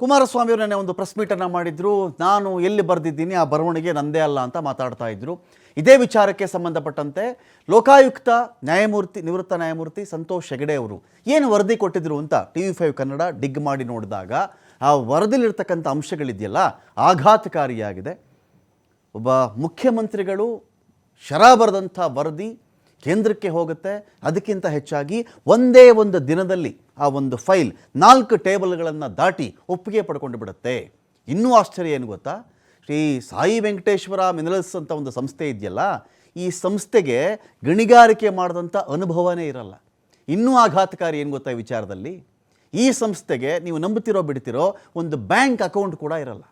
ಕುಮಾರಸ್ವಾಮಿ ಅವರು ಒಂದು ಪ್ರೆಸ್ ಮೀಟನ್ನು ಮಾಡಿದ್ರು. ನಾನು ಎಲ್ಲಿ ಬರೆದಿದ್ದೀನಿ ಆ ಬರವಣಿಗೆ ನಂದೇ ಅಲ್ಲ ಅಂತ ಮಾತಾಡ್ತಾ ಇದ್ರು. ಇದೇ ವಿಚಾರಕ್ಕೆ ಸಂಬಂಧಪಟ್ಟಂತೆ ಲೋಕಾಯುಕ್ತ ನ್ಯಾಯಮೂರ್ತಿ ನಿವೃತ್ತ ನ್ಯಾಯಮೂರ್ತಿ ಸಂತೋಷ್ ಹೆಗಡೆ ಅವರು ಏನು ವರದಿ ಕೊಟ್ಟಿದ್ರು ಅಂತ TV5 ಕನ್ನಡ ಡಿಗ್ ಮಾಡಿ ನೋಡಿದಾಗ ಆ ವರದಿಲಿರ್ತಕ್ಕಂಥ ಅಂಶಗಳಿದೆಯಲ್ಲ ಆಘಾತಕಾರಿಯಾಗಿದೆ. ಒಬ್ಬ ಮುಖ್ಯಮಂತ್ರಿಗಳು ಶರ ಬರೆದಂಥ ವರದಿ ಕೇಂದ್ರಕ್ಕೆ ಹೋಗುತ್ತೆ. ಅದಕ್ಕಿಂತ ಹೆಚ್ಚಾಗಿ ಒಂದೇ ಒಂದು ದಿನದಲ್ಲಿ ಆ ಒಂದು ಫೈಲ್ 4 ಟೇಬಲ್ಗಳನ್ನು ದಾಟಿ ಒಪ್ಪಿಗೆ ಪಡ್ಕೊಂಡು ಬಿಡುತ್ತೆ. ಇನ್ನೂ ಆಶ್ಚರ್ಯ ಏನು ಗೊತ್ತಾ, ಶ್ರೀ ಸಾಯಿ ವೆಂಕಟೇಶ್ವರ ಮಿನರಲ್ಸ್ ಅಂತ ಒಂದು ಸಂಸ್ಥೆ ಇದೆಯಲ್ಲ, ಈ ಸಂಸ್ಥೆಗೆ ಗಣಿಗಾರಿಕೆ ಮಾಡಿದಂಥ ಅನುಭವನೇ ಇರಲ್ಲ. ಇನ್ನೂ ಆಘಾತಕಾರಿ ಏನು ಗೊತ್ತಾ ಈ ವಿಚಾರದಲ್ಲಿ, ಈ ಸಂಸ್ಥೆಗೆ ನೀವು ನಂಬುತ್ತಿರೋ ಬಿಡ್ತಿರೋ ಒಂದು ಬ್ಯಾಂಕ್ ಅಕೌಂಟ್ ಕೂಡ ಇರಲ್ಲ.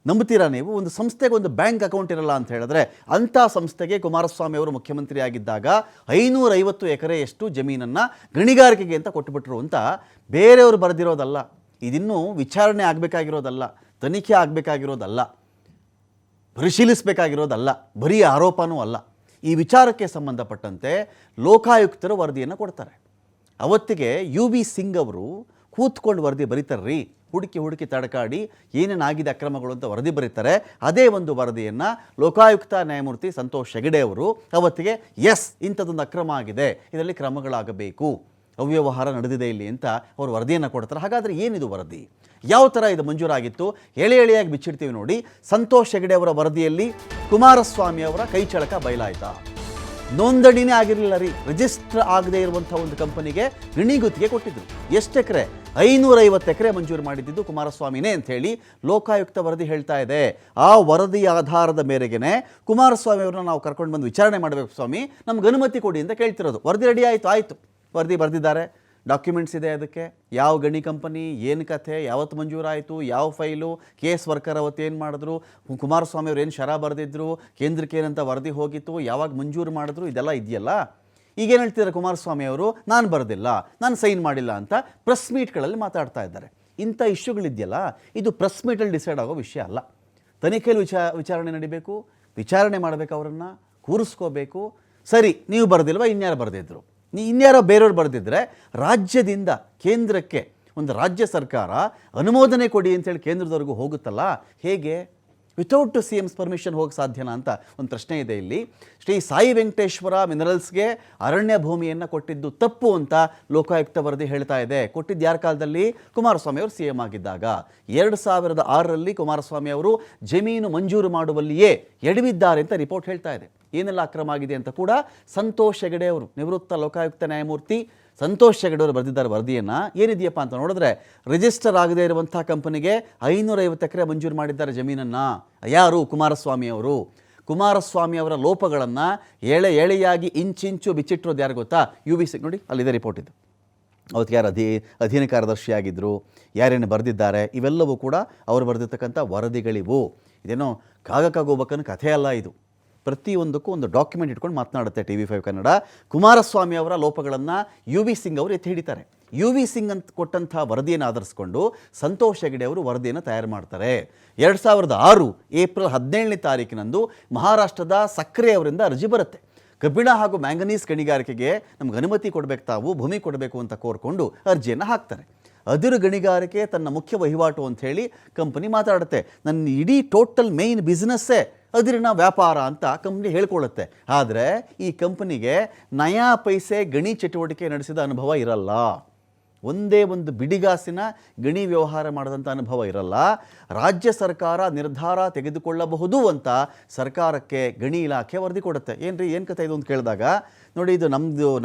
ನಂಬುತ್ತೀರಾ ನೀವು? ಒಂದು ಸಂಸ್ಥೆಗೆ ಒಂದು ಬ್ಯಾಂಕ್ ಅಕೌಂಟ್ ಇರಲ್ಲ ಅಂತ ಹೇಳಿದ್ರೆ, ಅಂಥ ಸಂಸ್ಥೆಗೆ ಕುಮಾರಸ್ವಾಮಿ ಅವರು ಮುಖ್ಯಮಂತ್ರಿ ಆಗಿದ್ದಾಗ 550 ಎಕರೆಯಷ್ಟು ಜಮೀನನ್ನು ಗಣಿಗಾರಿಕೆಗೆ ಅಂತ ಕೊಟ್ಟುಬಿಟ್ರು ಅಂತ ಬೇರೆಯವರು ಬರೆದಿರೋದಲ್ಲ. ಇದಿನ್ನೂ ವಿಚಾರಣೆ ಆಗಬೇಕಾಗಿರೋದಲ್ಲ, ತನಿಖೆ ಆಗಬೇಕಾಗಿರೋದಲ್ಲ, ಪರಿಶೀಲಿಸಬೇಕಾಗಿರೋದಲ್ಲ, ಬರೀ ಆರೋಪನೂ ಅಲ್ಲ. ಈ ವಿಚಾರಕ್ಕೆ ಸಂಬಂಧಪಟ್ಟಂತೆ ಲೋಕಾಯುಕ್ತರು ವರದಿಯನ್ನು ಕೊಡ್ತಾರೆ. ಅವತ್ತಿಗೆ UB ಸಿಂಗ್ ಅವರು ಕೂತ್ಕೊಂಡು ವರದಿ ಬರೀತಾರ್ರಿ, ಹುಡುಕಿ ತಡಕಾಡಿ ಏನೇನಾಗಿದೆ ಅಕ್ರಮಗಳು ಅಂತ ವರದಿ ಬರೀತಾರೆ. ಅದೇ ಒಂದು ವರದಿಯನ್ನು ಲೋಕಾಯುಕ್ತ ನ್ಯಾಯಮೂರ್ತಿ ಸಂತೋಷ್ ಹೆಗಡೆ ಅವರು ಅವತ್ತಿಗೆ ಇಂಥದ್ದೊಂದು ಅಕ್ರಮ ಆಗಿದೆ, ಇದರಲ್ಲಿ ಕ್ರಮಗಳಾಗಬೇಕು, ಅವ್ಯವಹಾರ ನಡೆದಿದೆ ಇಲ್ಲಿ ಅಂತ ಅವರು ವರದಿಯನ್ನು ಕೊಡ್ತಾರೆ. ಹಾಗಾದರೆ ಏನಿದು ವರದಿ, ಯಾವ ಥರ ಇದು ಮಂಜೂರಾಗಿತ್ತು, ಎಳೆಯಾಗಿ ಬಿಚ್ಚಿಡ್ತೀವಿ ನೋಡಿ. ಸಂತೋಷ್ ಹೆಗಡೆ ಅವರ ವರದಿಯಲ್ಲಿ ಕುಮಾರಸ್ವಾಮಿ ಅವರ ಕೈಚಳಕ ಬಯಲಾಯ್ತಾ? ನೋಂದಣಿನೇ ಆಗಿರಲಿಲ್ಲ ರೀ, ರಿಜಿಸ್ಟರ್ ಆಗದೇ ಇರುವಂಥ ಒಂದು ಕಂಪನಿಗೆ ಗಣಿ ಗುತ್ತಿಗೆ ಕೊಟ್ಟಿದ್ರು. ಎಷ್ಟು ಎಕರೆ? 550 ಎಕರೆ ಮಂಜೂರು ಮಾಡಿದ್ದು ಕುಮಾರಸ್ವಾಮಿನೇ ಅಂತ ಹೇಳಿ ಲೋಕಾಯುಕ್ತ ವರದಿ ಹೇಳ್ತಾ ಇದೆ. ಆ ವರದಿಯ ಆಧಾರದ ಮೇರೆಗೆ ಕುಮಾರಸ್ವಾಮಿ ಅವ್ರನ್ನ ನಾವು ಕರ್ಕೊಂಡು ಬಂದು ವಿಚಾರಣೆ ಮಾಡಬೇಕು ಸ್ವಾಮಿ, ನಮ್ಗೆ ಅನುಮತಿ ಕೊಡಿ ಅಂತ ಕೇಳ್ತಿರೋದು. ವರದಿ ರೆಡಿ ಆಯಿತು, ವರದಿ ಬರೆದಿದ್ದಾರೆ, ಡಾಕ್ಯುಮೆಂಟ್ಸ್ ಇದೆ. ಅದಕ್ಕೆ ಯಾವ ಗಣಿ ಕಂಪನಿ, ಏನು ಕಥೆ, ಯಾವತ್ತು ಮಂಜೂರಾಯಿತು, ಯಾವ ಫೈಲು, ಕೇಸ್ ವರ್ಕರ್ ಅವತ್ತು ಏನು ಮಾಡಿದ್ರು, ಕುಮಾರಸ್ವಾಮಿ ಅವ್ರು ಏನು ಶರ ಬರೆದಿದ್ರು, ಕೇಂದ್ರಕ್ಕೆ ಏನಂತ ವರದಿ ಹೋಗಿತ್ತು, ಯಾವಾಗ ಮಂಜೂರು ಮಾಡಿದ್ರು, ಇದೆಲ್ಲ ಇದೆಯಲ್ಲ. ಈಗೇನು ಹೇಳ್ತಿದ್ದಾರೆ ಕುಮಾರಸ್ವಾಮಿ ಅವರು, ನಾನು ಬರೆದಿಲ್ಲ, ನಾನು ಸೈನ್ ಮಾಡಿಲ್ಲ ಅಂತ ಪ್ರೆಸ್ ಮೀಟ್ಗಳಲ್ಲಿ ಮಾತಾಡ್ತಾ ಇದ್ದಾರೆ. ಇಂಥ ಇಶ್ಯೂಗಳಿದೆಯಲ್ಲ, ಇದು ಪ್ರೆಸ್ ಮೀಟಲ್ಲಿ ಡಿಸೈಡ್ ಆಗೋ ವಿಷಯ ಅಲ್ಲ. ತನಿಖೆಯಲ್ಲಿ ವಿಚಾರಣೆ ನಡಿಬೇಕು, ವಿಚಾರಣೆ ಮಾಡಬೇಕು, ಅವರನ್ನು ಕೂರಿಸ್ಕೋಬೇಕು. ಸರಿ, ನೀವು ಬರೆದಿಲ್ವ, ಇನ್ಯಾರು ಬರೆದಿದ್ರು, ಇನ್ಯಾರೋ ಬೇರೆಯವ್ರು ಬರೆದಿದ್ರೆ ರಾಜ್ಯದಿಂದ ಕೇಂದ್ರಕ್ಕೆ ಒಂದು ರಾಜ್ಯ ಸರ್ಕಾರ ಅನುಮೋದನೆ ಕೊಡಿ ಅಂತೇಳಿ ಕೇಂದ್ರದವರೆಗೂ ಹೋಗುತ್ತಲ್ಲ, ಹೇಗೆ? ವಿತೌಟ್ CM's ಪರ್ಮಿಷನ್ ಹೋಗಿ ಸಾಧ್ಯನಾ ಅಂತ ಒಂದು ಪ್ರಶ್ನೆ ಇದೆ ಇಲ್ಲಿ. ಶ್ರೀ ಸಾಯಿ ವೆಂಕಟೇಶ್ವರ ಮಿನರಲ್ಸ್ಗೆ ಅರಣ್ಯ ಭೂಮಿಯನ್ನು ಕೊಟ್ಟಿದ್ದು ತಪ್ಪು ಅಂತ ಲೋಕಾಯುಕ್ತ ವರದಿ ಹೇಳ್ತಾ ಇದೆ. ಕೊಟ್ಟಿದ್ದು ಯಾರ ಕಾಲದಲ್ಲಿ? ಕುಮಾರಸ್ವಾಮಿ ಅವರು CM ಆಗಿದ್ದಾಗ. 2006ರಲ್ಲಿ ಕುಮಾರಸ್ವಾಮಿ ಅವರು ಜಮೀನು ಮಂಜೂರು ಮಾಡುವಲ್ಲಿಯೇ ಎಡವಿದ್ದಾರೆ ಅಂತ ರಿಪೋರ್ಟ್ ಹೇಳ್ತಾ ಇದೆ. ಏನೆಲ್ಲ ಅಕ್ರಮ ಆಗಿದೆ ಅಂತ ಕೂಡ ಸಂತೋಷ್ ಹೆಗಡೆ ಅವರು, ನಿವೃತ್ತ ಲೋಕಾಯುಕ್ತ ನ್ಯಾಯಮೂರ್ತಿ ಸಂತೋಷ್ ಹೆಗಡೆ ಅವರು ಬರೆದಿದ್ದಾರೆ ವರದಿಯನ್ನು. ಏನಿದೆಯಪ್ಪ ಅಂತ ನೋಡಿದ್ರೆ, ರಿಜಿಸ್ಟರ್ ಆಗದೇ ಇರುವಂಥ ಕಂಪನಿಗೆ 550 ಎಕರೆ ಮಂಜೂರು ಮಾಡಿದ್ದಾರೆ ಜಮೀನನ್ನು. ಯಾರು? ಕುಮಾರಸ್ವಾಮಿ ಅವರು. ಕುಮಾರಸ್ವಾಮಿ ಅವರ ಲೋಪಗಳನ್ನು ಎಳೆಯಾಗಿ ಇಂಚಿಂಚು ಬಿಚ್ಚಿಟ್ಟಿರೋದು ಯಾರು ಗೊತ್ತಾ? UB ಸಿಂಗ್. ನೋಡಿ, ಅಲ್ಲಿದೆ ರಿಪೋರ್ಟ್. ಇದು ಅವತ್ತು ಯಾರು ಅಧೀನ ಕಾರ್ಯದರ್ಶಿಯಾಗಿದ್ದರು, ಯಾರೇನು ಬರೆದಿದ್ದಾರೆ, ಇವೆಲ್ಲವೂ ಕೂಡ ಅವರು ಬರೆದಿರ್ತಕ್ಕಂಥ ವರದಿಗಳಿವು. ಇದೇನೋ ಕಾಗಕ್ಕಾಗೋಬೇಕನ್ನೋ ಕಥೆ ಅಲ್ಲ ಇದು. ಪ್ರತಿಯೊಂದಕ್ಕೂ ಒಂದು ಡಾಕ್ಯುಮೆಂಟ್ ಇಟ್ಕೊಂಡು ಮಾತನಾಡುತ್ತೆ TV5 ಕನ್ನಡ. ಕುಮಾರಸ್ವಾಮಿ ಅವರ ಲೋಪಗಳನ್ನು UB ಸಿಂಗ್ ಅವರು ಎತ್ತಿ ಹಿಡಿತಾರೆ. UB ಸಿಂಗ್ ಅಂತ ಕೊಟ್ಟಂಥ ವರದಿಯನ್ನು ಆಧರಿಸಿಕೊಂಡು ಸಂತೋಷ್ ಹೆಗಡೆ ಅವರು ವರದಿಯನ್ನು ತಯಾರು ಮಾಡ್ತಾರೆ. 2006 ಏಪ್ರಿಲ್ 17ನೇ ತಾರೀಕಿನಂದು ಮಹಾರಾಷ್ಟ್ರದ ಸಕ್ರೆ ಅವರಿಂದ ಅರ್ಜಿ ಬರುತ್ತೆ. ಕಬ್ಬಿಣ ಹಾಗೂ ಮ್ಯಾಂಗನೀಸ್ ಗಣಿಗಾರಿಕೆಗೆ ನಮ್ಗೆ ಅನುಮತಿ ಕೊಡಬೇಕು, ತಾವು ಭೂಮಿ ಕೊಡಬೇಕು ಅಂತ ಕೋರ್ಕೊಂಡು ಅರ್ಜಿಯನ್ನು ಹಾಕ್ತಾರೆ. ಅದಿರು ಗಣಿಗಾರಿಕೆ ತನ್ನ ಮುಖ್ಯ ವಹಿವಾಟು ಅಂಥೇಳಿ ಕಂಪನಿ ಮಾತಾಡುತ್ತೆ. ನನ್ನ ಇಡೀ ಟೋಟಲ್ ಮೇಯ್ನ್ ಬಿಸ್ನೆಸ್ಸೇ ಅದಿರಿನ ವ್ಯಾಪಾರ ಅಂತ ಕಂಪ್ನಿ ಹೇಳ್ಕೊಳ್ಳುತ್ತೆ. ಆದರೆ ಈ ಕಂಪನಿಗೆ ನಯಾ ಪೈಸೆ ಗಣಿ ಚಟುವಟಿಕೆ ನಡೆಸಿದ ಅನುಭವ ಇರಲ್ಲ. ಒಂದೇ ಒಂದು ಬಿಡಿಗಾಸಿನ ಗಣಿ ವ್ಯವಹಾರ ಮಾಡಿದಂಥ ಅನುಭವ ಇರಲ್ಲ. ರಾಜ್ಯ ಸರ್ಕಾರ ನಿರ್ಧಾರ ತೆಗೆದುಕೊಳ್ಳಬಹುದು ಅಂತ ಸರ್ಕಾರಕ್ಕೆ ಗಣಿ ಇಲಾಖೆ ವರದಿ ಕೊಡುತ್ತೆ. ಏನು ಕಥೆ ಇದು ಅಂತ ಕೇಳಿದಾಗ, ನೋಡಿ, ಇದು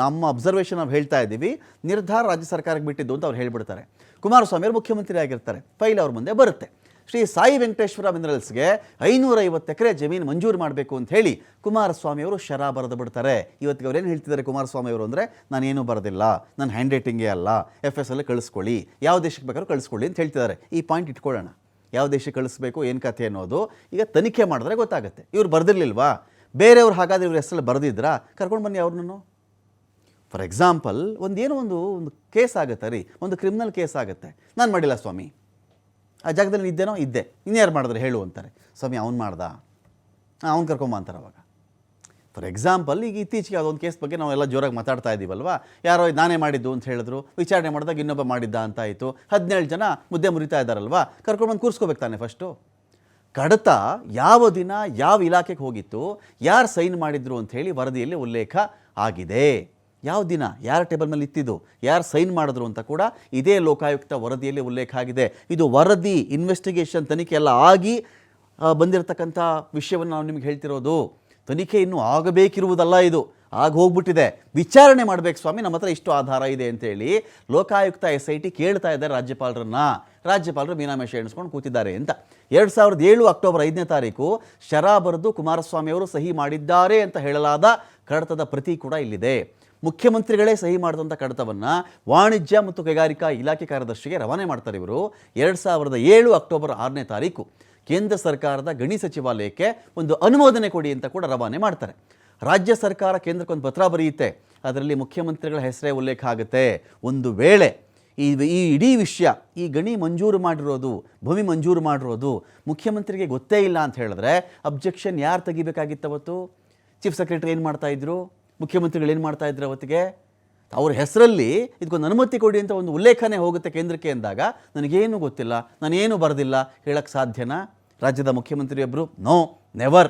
ನಮ್ಮ ಅಬ್ಸರ್ವೇಷನ್ ನಾವು ಹೇಳ್ತಾ ಇದ್ದೀವಿ, ನಿರ್ಧಾರ ರಾಜ್ಯ ಸರ್ಕಾರಕ್ಕೆ ಬಿಟ್ಟಿದ್ದು ಅಂತ ಅವ್ರು ಹೇಳ್ಬಿಡ್ತಾರೆ. ಕುಮಾರಸ್ವಾಮಿ ಅವರು ಮುಖ್ಯಮಂತ್ರಿ ಆಗಿರ್ತಾರೆ, ಫೈಲ್ ಅವ್ರ ಮುಂದೆ ಬರುತ್ತೆ. ಶ್ರೀ ಸಾಯಿ ವೆಂಕಟೇಶ್ವರ ಮಿನರಲ್ಸ್ಗೆ 550 ಎಕರೆ ಜಮೀನು ಮಂಜೂರು ಮಾಡಬೇಕು ಅಂತ ಹೇಳಿ ಕುಮಾರಸ್ವಾಮಿ ಅವರು ಶರ ಬರೆದು ಬಿಡ್ತಾರೆ. ಇವತ್ತಿಗೆ ಅವ್ರು ಏನು ಹೇಳ್ತಿದ್ದಾರೆ ಕುಮಾರಸ್ವಾಮಿ ಅವರು ಅಂದರೆ, ನಾನೇನು ಬರೆದಿಲ್ಲ, ನನ್ನ ಹ್ಯಾಂಡ್ ರೈಟಿಂಗೇ ಅಲ್ಲ, FS ಕಳಿಸ್ಕೊಳ್ಳಿ, ಯಾವ ದೇಶಕ್ಕೆ ಬೇಕಾದ್ರೂ ಕಳಿಸ್ಕೊಳ್ಳಿ ಅಂತ ಹೇಳ್ತಿದ್ದಾರೆ. ಈ ಪಾಯಿಂಟ್ ಇಟ್ಕೊಳ್ಳೋಣ, ಯಾವ ದೇಶಕ್ಕೆ ಕಳಿಸ್ಬೇಕು, ಏನು ಕಥೆ ಅನ್ನೋದು ಈಗ ತನಿಖೆ ಮಾಡಿದ್ರೆ ಗೊತ್ತಾಗುತ್ತೆ. ಇವ್ರು ಬರೆದಿರ್ಲಿಲ್ವಾ? ಬೇರೆಯವ್ರು ಹಾಗಾದರೆ ಇವ್ರ ಹೆಸರಲ್ಲಿ ಬರೆದಿದ್ರಾ? ಕರ್ಕೊಂಡು ಬನ್ನಿ ಅವ್ರನ್ನೂ. ಫಾರ್ ಎಕ್ಸಾಂಪಲ್, ಒಂದು ಕೇಸ್ ಆಗುತ್ತೆ ರೀ, ಒಂದು ಕ್ರಿಮಿನಲ್ ಕೇಸ್ ಆಗುತ್ತೆ. ನಾನು ಮಾಡಿಲ್ಲ ಸ್ವಾಮಿ, ಆ ಜಾಗದಲ್ಲಿ ಇದ್ದೆ, ಇನ್ಯಾರು ಮಾಡಿದ್ರೆ ಹೇಳು ಅಂತಾರೆ. ಸ್ವಾಮಿ ಅವ್ನು ಮಾಡ್ದ, ಅವ್ನು ಕರ್ಕೊಂಬ ಅಂತಾರೆ. ಅವಾಗ ಫಾರ್ ಎಕ್ಸಾಂಪಲ್ ಈಗ ಇತ್ತೀಚೆಗೆ ಅದೊಂದು ಕೇಸ್ ಬಗ್ಗೆ ನಾವೆಲ್ಲ ಜೋರಾಗಿ ಮಾತಾಡ್ತಾ ಇದ್ದೀವಲ್ವಾ, ಯಾರೋ ನಾನೇ ಮಾಡಿದ್ದು ಅಂತ ಹೇಳಿದ್ರು, ವಿಚಾರಣೆ ಮಾಡಿದಾಗ ಇನ್ನೊಬ್ಬ ಮಾಡಿದ್ದ ಅಂತ ಆಯಿತು, 17 ಜನ ಮುದ್ದೆ ಮುರಿತಾ ಇದ್ದಾರಲ್ವಾ, ಕರ್ಕೊಂಡ್ಬಂದು ಕೂರಿಸ್ಕೋಬೇಕು ತಾನೆ ಫಸ್ಟು. ಕಡತ ಯಾವ ದಿನ ಯಾವ ಇಲಾಖೆಗೆ ಹೋಗಿತ್ತು, ಯಾರು ಸೈನ್ ಮಾಡಿದ್ರು ಅಂತ ಹೇಳಿ ವರದಿಯಲ್ಲಿ ಉಲ್ಲೇಖ ಆಗಿದೆ. ಯಾವ ದಿನ ಯಾರ ಟೇಬಲ್ ಮೇಲೆ ಇತ್ತಿದ್ದು, ಯಾರು ಸೈನ್ ಮಾಡಿದ್ರು ಅಂತ ಕೂಡ ಇದೇ ಲೋಕಾಯುಕ್ತ ವರದಿಯಲ್ಲಿ ಉಲ್ಲೇಖ ಆಗಿದೆ. ಇದು ವರದಿ, ಇನ್ವೆಸ್ಟಿಗೇಷನ್, ತನಿಖೆ ಎಲ್ಲ ಆಗಿ ಬಂದಿರತಕ್ಕಂಥ ವಿಷಯವನ್ನು ನಾವು ನಿಮ್ಗೆ ಹೇಳ್ತಿರೋದು. ತನಿಖೆ ಇನ್ನೂ ಆಗಬೇಕಿರುವುದಲ್ಲ, ಇದು ಆಗ ಹೋಗ್ಬಿಟ್ಟಿದೆ. ವಿಚಾರಣೆ ಮಾಡಬೇಕು ಸ್ವಾಮಿ, ನಮ್ಮ ಹತ್ರ ಇಷ್ಟು ಆಧಾರ ಇದೆ ಅಂತೇಳಿ ಲೋಕಾಯುಕ್ತ SIT ಕೇಳ್ತಾ ಇದ್ದಾರೆ ರಾಜ್ಯಪಾಲರನ್ನ. ರಾಜ್ಯಪಾಲರು ಮೀನಾಮೇಷ ಎಣಿಸ್ಕೊಂಡು ಕೂತಿದ್ದಾರೆ ಅಂತ. 2007 ಅಕ್ಟೋಬರ್ 5ನೇ ತಾರೀಕು ಶರಾ ಬರೆದು ಕುಮಾರಸ್ವಾಮಿ ಅವರು ಸಹಿ ಮಾಡಿದ್ದಾರೆ ಅಂತ ಹೇಳಲಾದ ಕಡತದ ಪ್ರತಿ ಕೂಡ ಇಲ್ಲಿದೆ. ಮುಖ್ಯಮಂತ್ರಿಗಳೇ ಸಹಿ ಮಾಡಿದಂಥ ಕಡತವನ್ನು ವಾಣಿಜ್ಯ ಮತ್ತು ಕೈಗಾರಿಕಾ ಇಲಾಖೆ ಕಾರ್ಯದರ್ಶಿಗೆ ರವಾನೆ ಮಾಡ್ತಾರೆ ಇವರು. 2007 ಅಕ್ಟೋಬರ್ 6ನೇ ತಾರೀಕು ಕೇಂದ್ರ ಸರ್ಕಾರದ ಗಣಿ ಸಚಿವಾಲಯಕ್ಕೆ ಒಂದು ಅನುಮೋದನೆ ಕೊಡಿ ಅಂತ ಕೂಡ ರವಾನೆ ಮಾಡ್ತಾರೆ. ರಾಜ್ಯ ಸರ್ಕಾರ ಕೇಂದ್ರಕ್ಕೊಂದು ಪತ್ರ ಬರೆಯುತ್ತೆ, ಅದರಲ್ಲಿ ಮುಖ್ಯಮಂತ್ರಿಗಳ ಹೆಸರೇ ಉಲ್ಲೇಖ ಆಗುತ್ತೆ. ಒಂದು ವೇಳೆ ಈ ಇಡೀ ವಿಷಯ, ಈ ಗಣಿ ಮಂಜೂರು ಮಾಡಿರೋದು, ಭೂಮಿ ಮಂಜೂರು ಮಾಡಿರೋದು ಮುಖ್ಯಮಂತ್ರಿಗೆ ಗೊತ್ತೇ ಇಲ್ಲ ಅಂತ ಹೇಳಿದ್ರೆ ಅಬ್ಜೆಕ್ಷನ್ ಯಾರು ತೆಗಿಬೇಕಾಗಿತ್ತು ಅವತ್ತು? ಚೀಫ್ ಸೆಕ್ರೆಟರಿ ಏನು ಮಾಡ್ತಾಯಿದ್ರು, ಮುಖ್ಯಮಂತ್ರಿಗಳು ಏನು ಮಾಡ್ತಾಯಿದ್ರು ಅವತ್ತಿಗೆ? ಅವ್ರ ಹೆಸರಲ್ಲಿ ಇದಕ್ಕೊಂದು ಅನುಮತಿ ಕೊಡಿ ಅಂತ ಒಂದು ಉಲ್ಲೇಖನೇ ಹೋಗುತ್ತೆ ಕೇಂದ್ರಕ್ಕೆ ಅಂದಾಗ ನನಗೇನು ಗೊತ್ತಿಲ್ಲ, ನಾನೇನು ಬರೆದಿಲ್ಲ ಹೇಳಕ್ಕೆ ಸಾಧ್ಯನಾ? ರಾಜ್ಯದ ಮುಖ್ಯಮಂತ್ರಿಯೊಬ್ಬರು ನೋ, ನೆವರ್.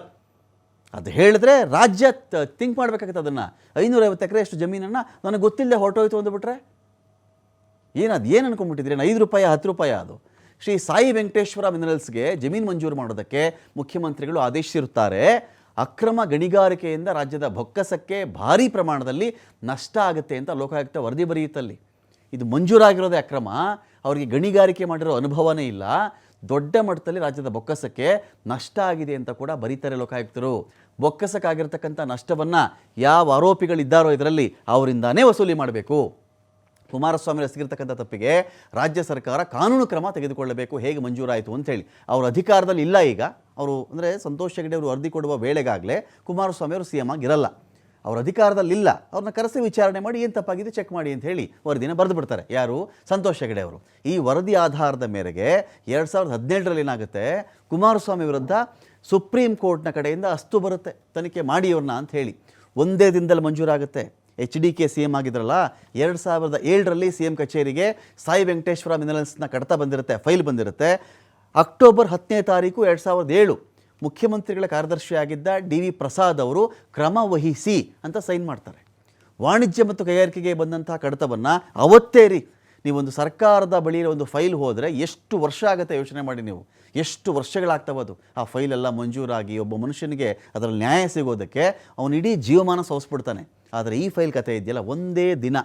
ಅದು ಹೇಳಿದ್ರೆ ರಾಜ್ಯ ಥಿಂಕ್ ಮಾಡಬೇಕಾಗುತ್ತೆ. ಅದನ್ನು 550 ಎಕರೆ ಅಷ್ಟು ಜಮೀನನ್ನು ನನಗೆ ಗೊತ್ತಿಲ್ಲದೆ ಹೊರಟೋಯ್ತು ಅಂದುಬಿಟ್ರೆ ಏನು ಅನ್ಕೊಂಡ್ಬಿಟ್ಟಿದ್ರಿ? 5 ರೂಪಾಯಿ 10 ರೂಪಾಯಿ ಅದು. ಶ್ರೀ ಸಾಯಿ ವೆಂಕಟೇಶ್ವರ ಮಿನರಲ್ಸ್ಗೆ ಜಮೀನು ಮಂಜೂರು ಮಾಡೋದಕ್ಕೆ ಮುಖ್ಯಮಂತ್ರಿಗಳು ಆದೇಶಿಸಿರುತ್ತಾರೆ. ಅಕ್ರಮ ಗಣಿಗಾರಿಕೆಯಿಂದ ರಾಜ್ಯದ ಬೊಕ್ಕಸಕ್ಕೆ ಭಾರೀ ಪ್ರಮಾಣದಲ್ಲಿ ನಷ್ಟ ಆಗುತ್ತೆ ಅಂತ ಲೋಕಾಯುಕ್ತ ವರದಿ ಬರೆಯುತ್ತಲ್ಲಿ. ಇದು ಮಂಜೂರಾಗಿರೋದೇ ಅಕ್ರಮ, ಅವರಿಗೆ ಗಣಿಗಾರಿಕೆ ಮಾಡಿರೋ ಅನುಭವನೇ ಇಲ್ಲ, ದೊಡ್ಡ ಮಟ್ಟದಲ್ಲಿ ರಾಜ್ಯದ ಬೊಕ್ಕಸಕ್ಕೆ ನಷ್ಟ ಆಗಿದೆ ಅಂತ ಕೂಡ ಬರೀತಾರೆ ಲೋಕಾಯುಕ್ತರು. ಬೊಕ್ಕಸಕ್ಕಾಗಿರ್ತಕ್ಕಂಥ ನಷ್ಟವನ್ನು ಯಾವ ಆರೋಪಿಗಳಿದ್ದಾರೋ ಇದರಲ್ಲಿ ಅವರಿಂದಾನೇ ವಸೂಲಿ ಮಾಡಬೇಕು. ಕುಮಾರಸ್ವಾಮಿ ಎಸಗಿರ್ತಕ್ಕಂಥ ತಪ್ಪಿಗೆ ರಾಜ್ಯ ಸರ್ಕಾರ ಕಾನೂನು ಕ್ರಮ ತೆಗೆದುಕೊಳ್ಳಬೇಕು, ಹೇಗೆ ಮಂಜೂರಾಯಿತು ಅಂಥೇಳಿ. ಅವರು ಅಧಿಕಾರದಲ್ಲಿ ಇಲ್ಲ ಈಗ. ಅವರು ಅಂದರೆ ಸಂತೋಷ್ ಹೆಗಡೆ ಅವರು ವರದಿ ಕೊಡುವ ವೇಳೆಗಾಗಲೇ ಕುಮಾರಸ್ವಾಮಿ ಅವರು CM ಆಗಿರಲ್ಲ, ಅವ್ರ ಅಧಿಕಾರದಲ್ಲಿಲ್ಲ. ಅವ್ರನ್ನ ಕರೆಸಿ ವಿಚಾರಣೆ ಮಾಡಿ ಏನು ತಪ್ಪಾಗಿದೆ ಚೆಕ್ ಮಾಡಿ ಅಂತ ಹೇಳಿ ವರದಿನ ಬರೆದು ಬಿಡ್ತಾರೆ. ಯಾರು? ಸಂತೋಷ್ ಹೆಗಡೆ ಅವರು. ಈ ವರದಿ ಆಧಾರದ ಮೇರೆಗೆ 2017ರಲ್ಲಿ ಏನಾಗುತ್ತೆ, ಕುಮಾರಸ್ವಾಮಿ ವಿರುದ್ಧ ಸುಪ್ರೀಂ ಕೋರ್ಟ್ನ ಕಡೆಯಿಂದ ಅಸ್ತು ಬರುತ್ತೆ, ತನಿಖೆ ಮಾಡಿ ಅವ್ರನ್ನ ಅಂತ ಹೇಳಿ. ಒಂದೇ ದಿನದಲ್ಲಿ ಮಂಜೂರಾಗುತ್ತೆ. HDK CM ಆಗಿದ್ರಲ್ಲ, 2007ರಲ್ಲಿ CM ಕಚೇರಿಗೆ ಸಾಯಿ ವೆಂಕಟೇಶ್ವರ ಮಿನರಲ್ಸ್ನ ಕಡತ ಬಂದಿರುತ್ತೆ, ಫೈಲ್ ಬಂದಿರುತ್ತೆ. ಅಕ್ಟೋಬರ್ 10ನೇ ತಾರೀಕು 2007 ಮುಖ್ಯಮಂತ್ರಿಗಳ ಕಾರ್ಯದರ್ಶಿಯಾಗಿದ್ದ DV ಪ್ರಸಾದ್ ಅವರು ಕ್ರಮ ವಹಿಸಿ ಅಂತ ಸೈನ್ ಮಾಡ್ತಾರೆ. ವಾಣಿಜ್ಯ ಮತ್ತು ಕೈಗಾರಿಕೆಗೆ ಬಂದಂಥ ಕಡತವನ್ನು ಅವತ್ತೇ ನೀವೊಂದು ಸರ್ಕಾರದ ಬಳಿಯ ಒಂದು ಫೈಲ್ ಹೋದರೆ ಎಷ್ಟು ವರ್ಷ ಆಗುತ್ತೆ ಯೋಚನೆ ಮಾಡಿ ನೀವು, ಎಷ್ಟು ವರ್ಷಗಳಾಗ್ತವದು ಆ ಫೈಲೆಲ್ಲ ಮಂಜೂರಾಗಿ ಒಬ್ಬ ಮನುಷ್ಯನಿಗೆ ಅದರಲ್ಲಿ ನ್ಯಾಯ ಸಿಗೋದಕ್ಕೆ ಅವನು ಇಡೀ ಜೀವಮಾನ ಸವಸ್ಬಿಡ್ತಾನೆ. ಆದರೆ ಈ ಫೈಲ್ ಕಥೆ ಇದೆಯಲ್ಲ, ಒಂದೇ ದಿನ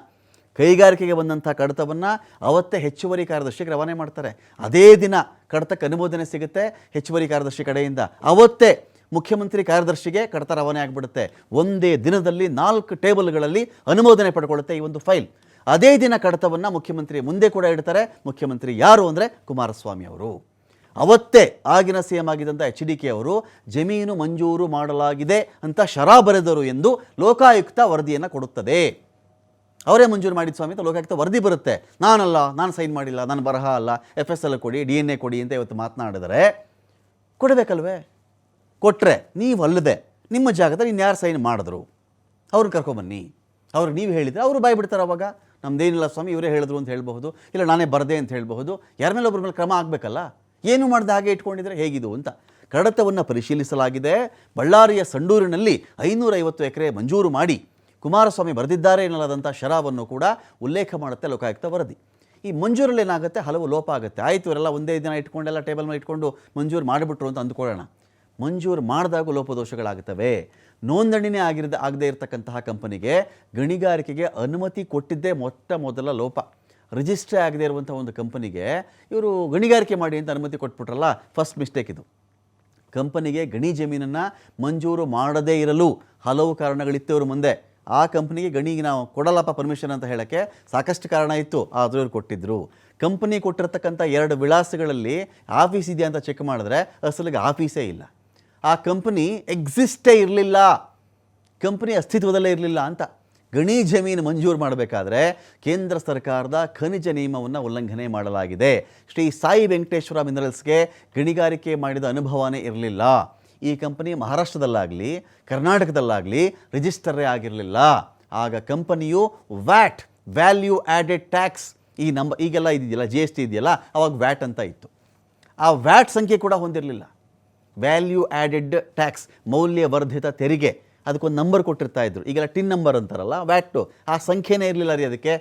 ಕೈಗಾರಿಕೆಗೆ ಬಂದಂಥ ಕಡತವನ್ನು ಅವತ್ತೇ ಹೆಚ್ಚುವರಿ ಕಾರ್ಯದರ್ಶಿಗೆ ರವಾನೆ ಮಾಡ್ತಾರೆ. ಅದೇ ದಿನ ಕಡತಕ್ಕೆ ಅನುಮೋದನೆ ಸಿಗುತ್ತೆ ಹೆಚ್ಚುವರಿ ಕಾರ್ಯದರ್ಶಿ ಕಡೆಯಿಂದ, ಅವತ್ತೇ ಮುಖ್ಯಮಂತ್ರಿ ಕಾರ್ಯದರ್ಶಿಗೆ ಕಡತ ರವಾನೆ ಆಗಿಬಿಡುತ್ತೆ. ಒಂದೇ ದಿನದಲ್ಲಿ 4 ಟೇಬಲ್ಗಳಲ್ಲಿ ಅನುಮೋದನೆ ಪಡ್ಕೊಳ್ಳುತ್ತೆ ಈ ಒಂದು ಫೈಲ್. ಅದೇ ದಿನ ಕಡತವನ್ನು ಮುಖ್ಯಮಂತ್ರಿ ಮುಂದೆ ಕೂಡ ಇಡ್ತಾರೆ. ಮುಖ್ಯಮಂತ್ರಿ ಯಾರು ಅಂದರೆ ಕುಮಾರಸ್ವಾಮಿ ಅವರು. ಅವತ್ತೇ ಆಗಿನ CM ಆಗಿದ್ದಂಥ HDK ಅವರು ಜಮೀನು ಮಂಜೂರು ಮಾಡಲಾಗಿದೆ ಅಂತ ಶರಾ ಬರೆದರು ಎಂದು ಲೋಕಾಯುಕ್ತ ವರದಿಯನ್ನು ಕೊಡುತ್ತದೆ. ಅವರೇ ಮಂಜೂರು ಮಾಡಿದ ಸ್ವಾಮಿ ಅಂತ ಲೋಕಾಯುಕ್ತ ವರದಿ ಬರುತ್ತೆ. ನಾನಲ್ಲ, ನಾನು ಸೈನ್ ಮಾಡಿಲ್ಲ, ನಾನು ಬರಹ ಅಲ್ಲ, FSL ಕೊಡಿ, DNA ಕೊಡಿ ಅಂತ ಇವತ್ತು ಮಾತನಾಡಿದರೆ ಕೊಡಬೇಕಲ್ವೇ? ಕೊಟ್ಟರೆ ನೀವು ಅಲ್ಲದೆ ನಿಮ್ಮ ಜಾಗದಲ್ಲಿ ಇನ್ಯಾರು ಸೈನ್ ಮಾಡಿದ್ರು ಅವ್ರನ್ನ ಕರ್ಕೊಂಬನ್ನಿ. ಅವ್ರಿಗೆ ನೀವು ಹೇಳಿದರೆ ಅವರು ಬಾಯ್ ಬಿಡ್ತಾರೆ. ಅವಾಗ ನಮ್ಮದೇನಿಲ್ಲ ಸ್ವಾಮಿ, ಇವರೇ ಹೇಳಿದ್ರು ಅಂತ ಹೇಳ್ಬಹುದು, ಇಲ್ಲ ನಾನೇ ಬರದೆ ಅಂತ ಹೇಳ್ಬಹುದು. ಯಾರ ಮೇಲೆ ಒಬ್ಬರ ಮೇಲೆ ಕ್ರಮ ಆಗಬೇಕಲ್ಲ. ಏನು ಮಾಡಿದೆ ಹಾಗೆ ಇಟ್ಕೊಂಡಿದ್ರೆ ಹೇಗಿದು ಅಂತ. ಕಡತವನ್ನು ಪರಿಶೀಲಿಸಲಾಗಿದೆ. ಬಳ್ಳಾರಿಯ ಸಂಡೂರಿನಲ್ಲಿ 550 ಎಕರೆ ಮಂಜೂರು ಮಾಡಿ ಕುಮಾರಸ್ವಾಮಿ ಬರೆದಿದ್ದಾರೆ ಎನ್ನಲಾದಂಥ ಶರಾವನ್ನು ಕೂಡ ಉಲ್ಲೇಖ ಮಾಡುತ್ತೆ ಲೋಕಾಯುಕ್ತ ವರದಿ. ಈ ಮಂಜೂರಲ್ಲಿ ಏನಾಗುತ್ತೆ, ಹಲವು ಲೋಪ ಆಗುತ್ತೆ. ಆಯಿತು, ಇವರೆಲ್ಲ ಒಂದೇ ದಿನ ಇಟ್ಕೊಂಡೆಲ್ಲ ಟೇಬಲ್ ಮೇಲೆ ಇಟ್ಕೊಂಡು ಮಂಜೂರು ಮಾಡಿಬಿಟ್ರು ಅಂತ ಅಂದ್ಕೊಳ್ಳೋಣ. ಮಂಜೂರು ಮಾಡಿದಾಗ ಲೋಪದೋಷಗಳಾಗುತ್ತವೆ. ನೋಂದಣಿನೇ ಆಗದೇ ಇರತಕ್ಕಂತಹ ಕಂಪನಿಗೆ ಗಣಿಗಾರಿಕೆಗೆ ಅನುಮತಿ ಕೊಟ್ಟಿದ್ದೇ ಮೊದಲ ಲೋಪ. ರಿಜಿಸ್ಟ್ರೇ ಆಗದೇ ಇರುವಂಥ ಒಂದು ಕಂಪನಿಗೆ ಇವರು ಗಣಿಗಾರಿಕೆ ಮಾಡಿ ಅಂತ ಅನುಮತಿ ಕೊಟ್ಬಿಟ್ರಲ್ಲ, ಫಸ್ಟ್ ಮಿಸ್ಟೇಕ್ ಇದು. ಕಂಪನಿಗೆ ಗಣಿ ಜಮೀನನ್ನು ಮಂಜೂರು ಮಾಡದೇ ಇರಲು ಹಲವು ಕಾರಣಗಳಿತ್ತು ಇವರು ಮುಂದೆ. ಆ ಕಂಪ್ನಿಗೆ ಗಣಿಗೆ ನಾವು ಕೊಡಲ್ಲಪ್ಪ ಪರ್ಮಿಷನ್ ಅಂತ ಹೇಳೋಕ್ಕೆ ಸಾಕಷ್ಟು ಕಾರಣ ಇತ್ತು, ಆದರೂ ಇವ್ರು ಕೊಟ್ಟಿದ್ದರು. ಕಂಪನಿ ಕೊಟ್ಟಿರ್ತಕ್ಕಂಥ 2 ವಿಳಾಸಗಳಲ್ಲಿ ಆಫೀಸ್ ಇದೆಯಾ ಅಂತ ಚೆಕ್ ಮಾಡಿದ್ರೆ ಅಸಲಿಗೆ ಆಫೀಸೇ ಇಲ್ಲ. ಆ ಕಂಪನಿ ಎಕ್ಸಿಸ್ಟೇ ಇರಲಿಲ್ಲ, ಕಂಪನಿ ಅಸ್ತಿತ್ವದಲ್ಲೇ ಇರಲಿಲ್ಲ ಅಂತ. ಗಣಿ ಜಮೀನು ಮಂಜೂರು ಮಾಡಬೇಕಾದ್ರೆ ಕೇಂದ್ರ ಸರ್ಕಾರದ ಖನಿಜ ನಿಯಮವನ್ನು ಉಲ್ಲಂಘನೆ ಮಾಡಲಾಗಿದೆ. ಶ್ರೀ ಸಾಯಿ ವೆಂಕಟೇಶ್ವರ ಮಿನರಲ್ಸ್ಗೆ ಗಣಿಗಾರಿಕೆ ಮಾಡಿದ ಅನುಭವನೇ ಇರಲಿಲ್ಲ. ಈ ಕಂಪನಿ ಮಹಾರಾಷ್ಟ್ರದಲ್ಲಾಗಲಿ ಕರ್ನಾಟಕದಲ್ಲಾಗಲಿ ರಿಜಿಸ್ಟರೇ ಆಗಿರಲಿಲ್ಲ. ಆಗ ಕಂಪನಿಯು ವ್ಯಾಟ್, ವ್ಯಾಲ್ಯೂ ಆ್ಯಡೆಡ್ ಟ್ಯಾಕ್ಸ್, ಈ ಈಗೆಲ್ಲ ಇದೆಯಲ್ಲ GST ಇದೆಯಲ್ಲ, ಅವಾಗ ವ್ಯಾಟ್ ಅಂತ ಇತ್ತು. ಆ ವ್ಯಾಟ್ ಸಂಖ್ಯೆ ಕೂಡ ಹೊಂದಿರಲಿಲ್ಲ. ವ್ಯಾಲ್ಯೂ ಆ್ಯಡೆಡ್ ಟ್ಯಾಕ್ಸ್, ಮೌಲ್ಯವರ್ಧಿತ ತೆರಿಗೆ, ಅದಕ್ಕೊಂದು ನಂಬರ್ ಕೊಟ್ಟಿರ್ತಾ ಇದ್ರು. ಈಗೆಲ್ಲ ಟಿನ್ ನಂಬರ್ ಅಂತಾರಲ್ಲ, ವ್ಯಾಟು, ಆ ಸಂಖ್ಯೆನೇ ಇರಲಿಲ್ಲ ರೀ ಅದಕ್ಕೆ.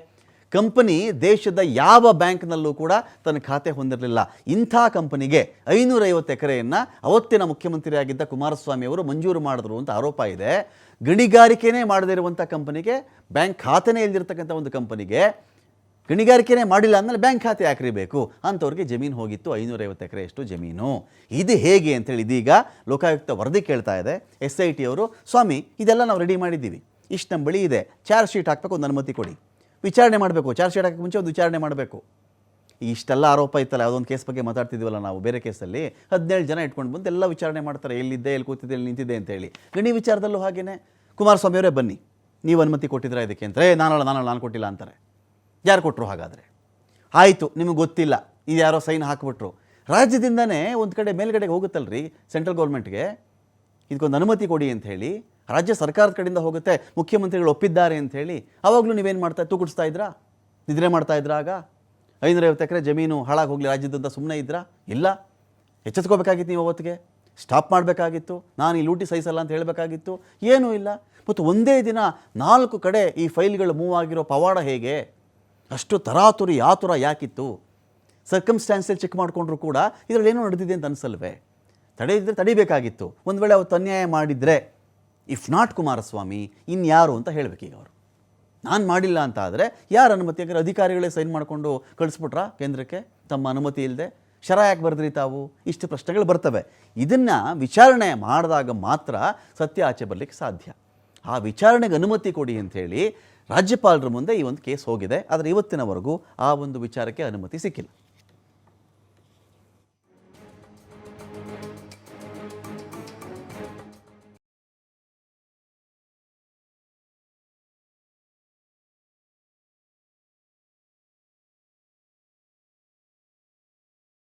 ಕಂಪನಿ ದೇಶದ ಯಾವ ಬ್ಯಾಂಕ್ನಲ್ಲೂ ಕೂಡ ತನ್ನ ಖಾತೆ ಹೊಂದಿರಲಿಲ್ಲ. ಇಂಥ ಕಂಪನಿಗೆ 550 ಎಕರೆಯನ್ನು ಅವತ್ತಿನ ಮುಖ್ಯಮಂತ್ರಿಯಾಗಿದ್ದ ಕುಮಾರಸ್ವಾಮಿ ಅವರು ಮಂಜೂರು ಮಾಡಿದ್ರು ಅಂತ ಆರೋಪ ಇದೆ. ಗಣಿಗಾರಿಕೆನೇ ಮಾಡದೇ ಇರುವಂಥ ಕಂಪನಿಗೆ, ಬ್ಯಾಂಕ್ ಖಾತೆನೇ ಇಲ್ದಿರ್ತಕ್ಕಂಥ ಒಂದು ಕಂಪನಿಗೆ ಗಣಿಗಾರಿಕೆನೇ ಮಾಡಿಲ್ಲ ಅಂದಮೇಲೆ ಬ್ಯಾಂಕ್ ಖಾತೆ ಯಾಕ್ರಿ ಬೇಕು? ಅಂಥವ್ರಿಗೆ ಜಮೀನು ಹೋಗಿತ್ತು, 550 ಎಕರೆಯಷ್ಟು ಜಮೀನು. ಇದು ಹೇಗೆ ಅಂತೇಳಿ ಇದೀಗ ಲೋಕಾಯುಕ್ತ ವರದಿ ಕೇಳ್ತಾ ಇದೆ. SIT ಅವರು, ಸ್ವಾಮಿ ಇದೆಲ್ಲ ನಾವು ರೆಡಿ ಮಾಡಿದ್ದೀವಿ, ಇಷ್ಟು ನಮ್ಮ ಬಳಿ ಇದೆ, ಚಾರ್ಜ್ ಶೀಟ್ ಹಾಕಬೇಕು, ಒಂದು ಅನುಮತಿ ಕೊಡಿ, ವಿಚಾರಣೆ ಮಾಡಬೇಕು, ಚಾರ್ಜ್ ಶೀಟ್ ಹಾಕಕ್ಕೆ ಮುಂಚೆ ಒಂದು ವಿಚಾರಣೆ ಮಾಡಬೇಕು. ಇಷ್ಟೆಲ್ಲ ಆರೋಪ ಇತ್ತಲ್ಲ, ಯಾವುದೊಂದು ಕೇಸ್ ಬಗ್ಗೆ ಮಾತಾಡ್ತಿದ್ವಲ್ಲ ನಾವು, ಬೇರೆ ಕೇಸಲ್ಲಿ 17 ಜನ ಇಟ್ಕೊಂಡು ಬಂದು ಎಲ್ಲ ವಿಚಾರಣೆ ಮಾಡ್ತಾರೆ, ಎಲ್ಲಿದ್ದೆ, ಎಲ್ಲಿ ಕೂತಿದ್ದೆ, ಎಲ್ಲಿ ನಿಂತಿದ್ದೆ ಅಂತೇಳಿ. ಗಣಿ ವಿಚಾರದಲ್ಲೂ ಹಾಗೇನೆ ಕುಮಾರಸ್ವಾಮಿ ಅವರೇ ಬನ್ನಿ, ನೀವು ಅನುಮತಿ ಕೊಟ್ಟಿದ್ರೆ ಇದಕ್ಕೆ ಅಂತ, ನಾನು ಕೊಟ್ಟಿಲ್ಲ ಅಂತಾರೆ. ಯಾರು ಕೊಟ್ಟರು ಹಾಗಾದರೆ? ಆಯಿತು, ನಿಮಗೆ ಗೊತ್ತಿಲ್ಲ, ಇದು ಯಾರೋ ಸೈನ್ ಹಾಕಿಬಿಟ್ರು. ರಾಜ್ಯದಿಂದನೇ ಒಂದು ಕಡೆ ಮೇಲ್ಗಡೆಗೆ ಹೋಗುತ್ತಲ್ರಿ, ಸೆಂಟ್ರಲ್ ಗೌರ್ಮೆಂಟ್ಗೆ ಇದಕ್ಕೊಂದು ಅನುಮತಿ ಕೊಡಿ ಅಂತ ಹೇಳಿ ರಾಜ್ಯ ಸರ್ಕಾರದ ಕಡೆಯಿಂದ ಹೋಗುತ್ತೆ, ಮುಖ್ಯಮಂತ್ರಿಗಳು ಒಪ್ಪಿದ್ದಾರೆ ಅಂತ ಹೇಳಿ. ಆವಾಗಲೂ ನೀವೇನು ತೂಗುಡಿಸ್ತಾ ಇದ್ರಾ? ನಿದ್ರೆ ಮಾಡ್ತಾ ಇದ್ರಾ? ಆಗ 550 ಎಕರೆ ಜಮೀನು ಹಾಳಾಗಿ ಹೋಗಲಿ ರಾಜ್ಯದಂತ ಸುಮ್ಮನೆ ಇದ್ರಾ? ಇಲ್ಲ, ಎಚ್ಚೆತ್ಕೋಬೇಕಾಗಿತ್ತು, ನೀವು ಅವತ್ತಿಗೆ ಸ್ಟಾಪ್ ಮಾಡಬೇಕಾಗಿತ್ತು, ನಾನು ಈ ಲೂಟಿ ಸಹಿಸಲ್ಲ ಅಂತ ಹೇಳಬೇಕಾಗಿತ್ತು. ಏನೂ ಇಲ್ಲ. ಮತ್ತು ಒಂದೇ ದಿನ 4 ಕಡೆ ಈ ಫೈಲ್ಗಳು ಮೂವ್ ಆಗಿರೋ ಪವಾಡ ಹೇಗೆ? ಅಷ್ಟು ತರಾತುರಿ ಯಾತುರ ಯಾಕಿತ್ತು? ಸರ್ಕಮ್ಸ್ಟ್ಯಾನ್ಸಲ್ಲಿ ಚೆಕ್ ಮಾಡಿಕೊಂಡ್ರು ಕೂಡ ಇದರಲ್ಲಿ ಏನೋ ನಡೆದಿದೆ ಅಂತ ಅನಿಸಲ್ವೇ? ತಡೆಯಿದ್ರೆ ತಡಿಬೇಕಾಗಿತ್ತು. ಒಂದು ವೇಳೆ ಅವತ್ತು ಅನ್ಯಾಯ ಮಾಡಿದರೆ, ಇಫ್ ನಾಟ್ ಕುಮಾರಸ್ವಾಮಿ ಇನ್ಯಾರು ಅಂತ ಹೇಳಬೇಕೀಗ ಅವರು. ನಾನು ಮಾಡಿಲ್ಲ ಅಂತ ಆದರೆ ಯಾರು ಅನುಮತಿ? ಯಾಕಂದರೆ ಅಧಿಕಾರಿಗಳೇ ಸೈನ್ ಮಾಡಿಕೊಂಡು ಕಳಿಸ್ಬಿಟ್ರಾ ಕೇಂದ್ರಕ್ಕೆ ತಮ್ಮ ಅನುಮತಿ ಇಲ್ಲದೆ? ಶರ ಯಾಕೆ ಬರೆದ್ರಿ ತಾವು? ಇಷ್ಟು ಪ್ರಶ್ನೆಗಳು ಬರ್ತವೆ. ಇದನ್ನು ವಿಚಾರಣೆ ಮಾಡಿದಾಗ ಮಾತ್ರ ಸತ್ಯ ಆಚೆ ಬರಲಿಕ್ಕೆ ಸಾಧ್ಯ. ಆ ವಿಚಾರಣೆಗೆ ಅನುಮತಿ ಕೊಡಿ ಅಂಥೇಳಿ ರಾಜ್ಯಪಾಲರ ಮುಂದೆ ಈ ಒಂದು ಕೇಸ್ ಹೋಗಿದೆ. ಆದರೆ ಇವತ್ತಿನವರೆಗೂ ಆ ಒಂದು ವಿಚಾರಕ್ಕೆ ಅನುಮತಿ ಸಿಕ್ಕಿಲ್ಲ.